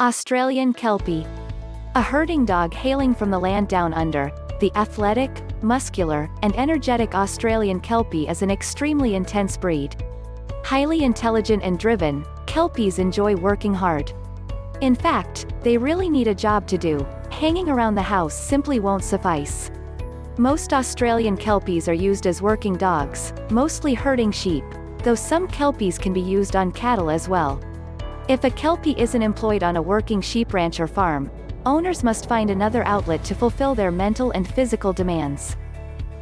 Australian Kelpie. A herding dog hailing from the land down under, the athletic, muscular, and energetic Australian Kelpie is an extremely intense breed. Highly intelligent and driven, Kelpies enjoy working hard. In fact, they really need a job to do. Hanging around the house simply won't suffice. Most Australian Kelpies are used as working dogs, mostly herding sheep, though some Kelpies can be used on cattle as well. If a Kelpie isn't employed on a working sheep ranch or farm, owners must find another outlet to fulfill their mental and physical demands.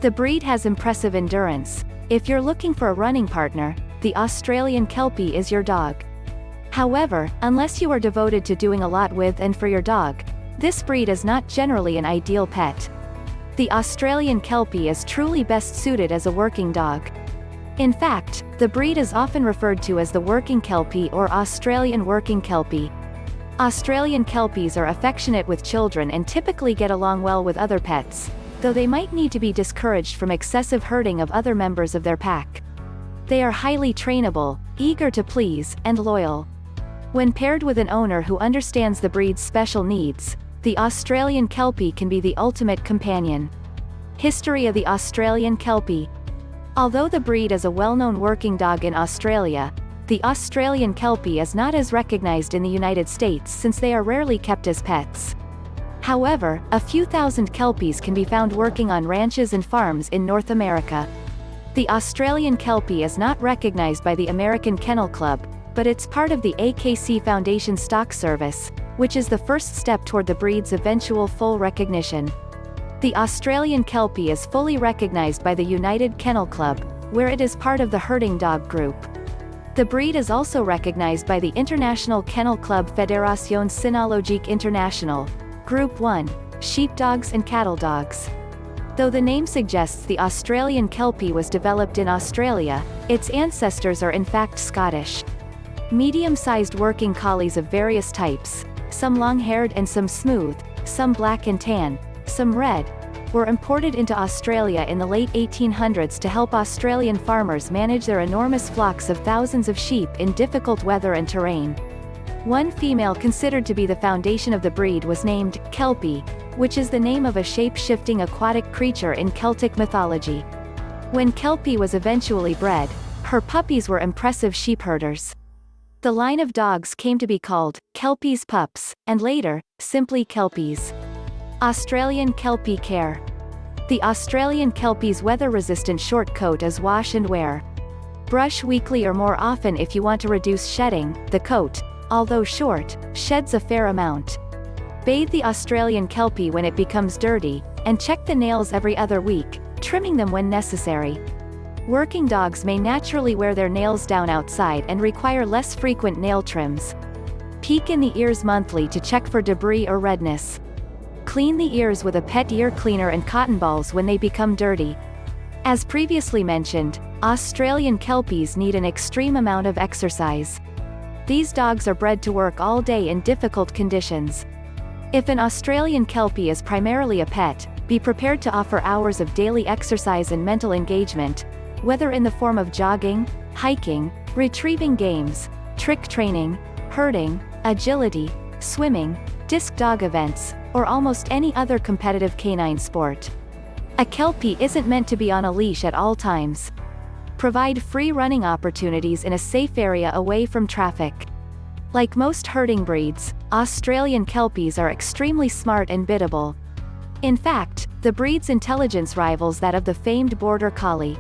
The breed has impressive endurance. If you're looking for a running partner, the Australian Kelpie is your dog. However, unless you are devoted to doing a lot with and for your dog, this breed is not generally an ideal pet. The Australian Kelpie is truly best suited as a working dog. In fact, the breed is often referred to as the working Kelpie or Australian working Kelpie. Australian Kelpies are affectionate with children and typically get along well with other pets, though they might need to be discouraged from excessive herding of other members of their pack. They are highly trainable, eager to please, and loyal. When paired with an owner who understands the breed's special needs, the Australian Kelpie can be the ultimate companion. History of the Australian Kelpie. Although the breed is a well-known working dog in Australia, the Australian Kelpie is not as recognized in the United States since they are rarely kept as pets. However, a few thousand Kelpies can be found working on ranches and farms in North America. The Australian Kelpie is not recognized by the American Kennel Club, but it's part of the AKC Foundation Stock Service, which is the first step toward the breed's eventual full recognition. The Australian Kelpie is fully recognized by the United Kennel Club, where it is part of the herding dog group. The breed is also recognized by the International Kennel Club Fédération Cynologique Internationale, Group 1, sheepdogs and cattle dogs. Though the name suggests the Australian Kelpie was developed in Australia, its ancestors are in fact Scottish. Medium-sized working collies of various types, some long-haired and some smooth, some black and tan, some red, were imported into Australia in the late 1800s to help Australian farmers manage their enormous flocks of thousands of sheep in difficult weather and terrain. One female considered to be the foundation of the breed was named Kelpie, which is the name of a shape-shifting aquatic creature in Celtic mythology. When Kelpie was eventually bred, her puppies were impressive sheep herders. The line of dogs came to be called Kelpie's Pups, and later, simply Kelpies. Australian Kelpie care. The Australian Kelpie's weather-resistant short coat is wash and wear. Brush weekly or more often if you want to reduce shedding. The coat, although short, sheds a fair amount. Bathe the Australian Kelpie when it becomes dirty, and check the nails every other week, trimming them when necessary. Working dogs may naturally wear their nails down outside and require less frequent nail trims. Peek in the ears monthly to check for debris or redness. Clean the ears with a pet ear cleaner and cotton balls when they become dirty. As previously mentioned, Australian Kelpies need an extreme amount of exercise. These dogs are bred to work all day in difficult conditions. If an Australian Kelpie is primarily a pet, be prepared to offer hours of daily exercise and mental engagement, whether in the form of jogging, hiking, retrieving games, trick training, herding, agility, swimming, disc dog events, or almost any other competitive canine sport. A Kelpie isn't meant to be on a leash at all times. Provide free running opportunities in a safe area away from traffic. Like most herding breeds, Australian Kelpies are extremely smart and biddable. In fact, the breed's intelligence rivals that of the famed Border Collie.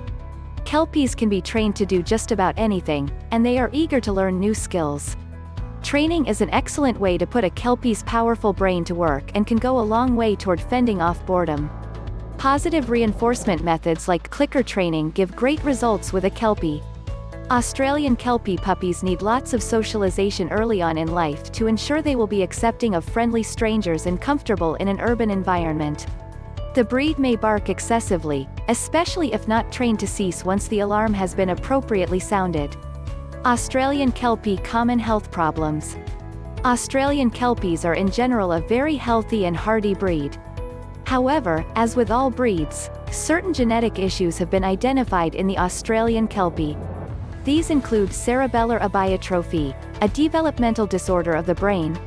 Kelpies can be trained to do just about anything, and they are eager to learn new skills. Training is an excellent way to put a Kelpie's powerful brain to work and can go a long way toward fending off boredom. Positive reinforcement methods like clicker training give great results with a Kelpie. Australian Kelpie puppies need lots of socialization early on in life to ensure they will be accepting of friendly strangers and comfortable in an urban environment. The breed may bark excessively, especially if not trained to cease once the alarm has been appropriately sounded. Australian Kelpie common health problems. Australian Kelpies are in general a very healthy and hardy breed. However, as with all breeds, certain genetic issues have been identified in the Australian Kelpie. These include cerebellar abiotrophy, a developmental disorder of the brain,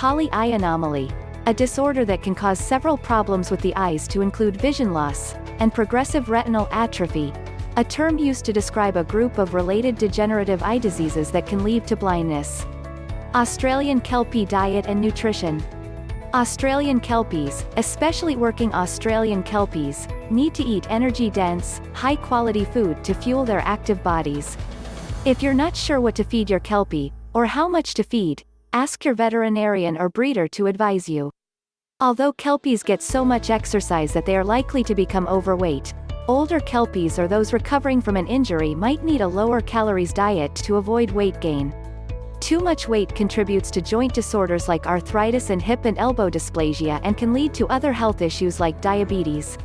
Collie eye anomaly, a disorder that can cause several problems with the eyes to include vision loss, and progressive retinal atrophy, a term used to describe a group of related degenerative eye diseases that can lead to blindness. Australian Kelpie diet and nutrition. Australian Kelpies, especially working Australian Kelpies, need to eat energy-dense, high-quality food to fuel their active bodies. If you're not sure what to feed your Kelpie, or how much to feed, ask your veterinarian or breeder to advise you. Although Kelpies get so much exercise that they are likely to become overweight, older Kelpies or those recovering from an injury might need a lower calories diet to avoid weight gain. Too much weight contributes to joint disorders like arthritis and hip and elbow dysplasia and can lead to other health issues like diabetes.